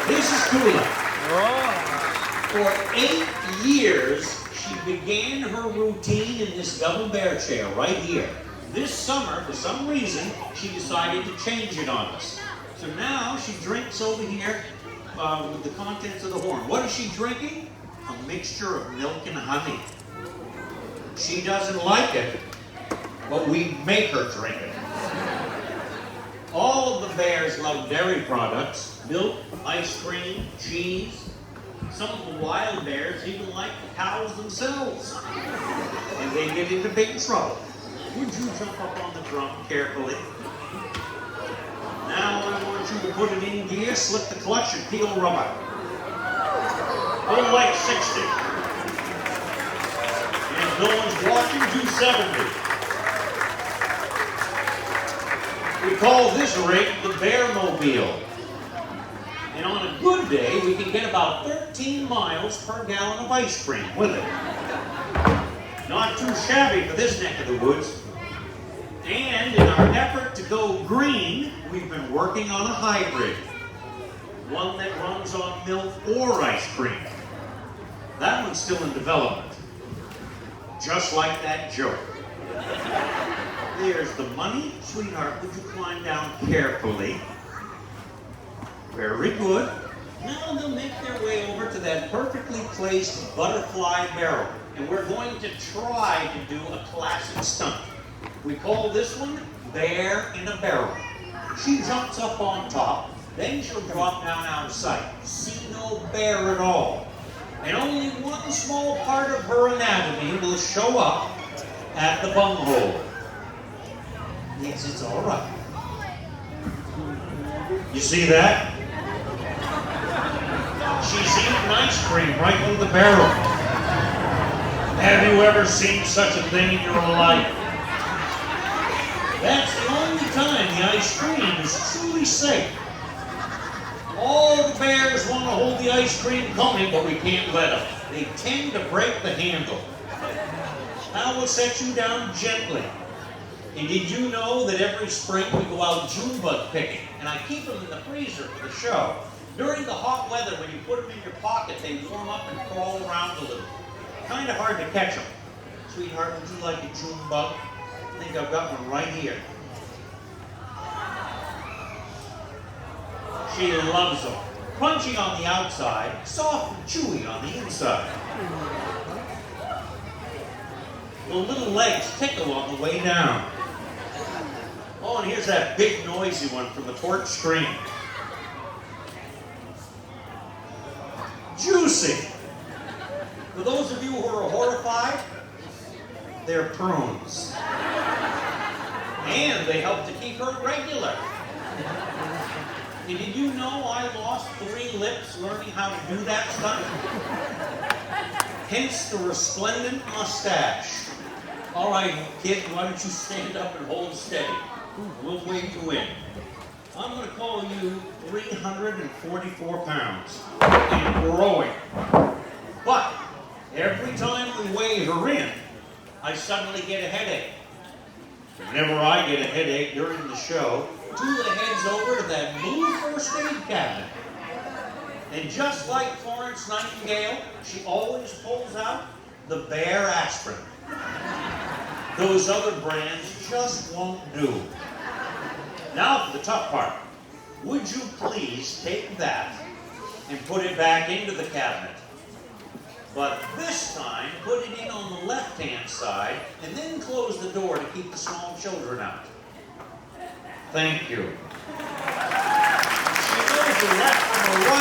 This is Tula. For 8 years, she began her routine in this double bear chair right here. This summer, for some reason, she decided to change it on us. So now she drinks over here with the contents of the horn. What is she drinking? A mixture of milk and honey. She doesn't like it, but we make her drink it. All of the bears love dairy products, milk, ice cream, cheese. Some of the wild bears even like the cows themselves. And they get into big trouble. Would you jump up on the drum carefully? Now I want you to put it in gear, slip the clutch, and peel rubber. Hold like 60. And if no one's watching, do 70. We call this rig the Bearmobile. And on a good day, we can get about 13 miles per gallon of ice cream with it. Not too shabby for this neck of the woods. And in our effort to go green, we've been working on a hybrid. One that runs on milk or ice cream. That one's still in development. Just like that joke. There's the money. Sweetheart, would you climb down carefully? Very good. Now they'll make their way over to that perfectly placed butterfly barrel. And we're going to try to do a classic stunt. We call this one Bear in a Barrel. She jumps up on top, then she'll drop down out of sight. See no bear at all. And only one small part of her anatomy will show up at the bunghole. Yes, it's all right. You see that? She's eating ice cream right from the barrel. Have you ever seen such a thing in your life? That's the only time the ice cream is truly safe. All the bears want to hold the ice cream coming, but we can't let them. They tend to break the handle. Now we'll set you down gently. And did you know that every spring we go out June bug picking? And I keep them in the freezer for the show. During the hot weather, when you put them in your pocket, they warm up and crawl around a little. Kind of hard to catch them. Sweetheart, would you like a June bug? I think I've got one right here. She loves them. Crunchy on the outside, soft and chewy on the inside. The little legs tickle on the way down. Oh, and here's that big noisy one from the porch screen. Juicy. For those of you who are horrified, they're prunes. And they help to keep her regular. And did you know I lost 3 lips learning how to do that stunt? Hence the resplendent mustache. All right, kid, why don't you stand up and hold steady? We'll wait you in. I'm going to call you 344 pounds and growing. But every time we weigh her in, I suddenly get a headache. Whenever I get a headache during the show, Tula heads over to that blue first aid cabinet. And just like Florence Nightingale, she always pulls out the Bear aspirin. Those other brands just won't do. Now for the tough part. Would you please take that and put it back into the cabinet? But this time, put it in on the left-hand side and then close the door to keep the small children out. Thank you. She knows the left from the right.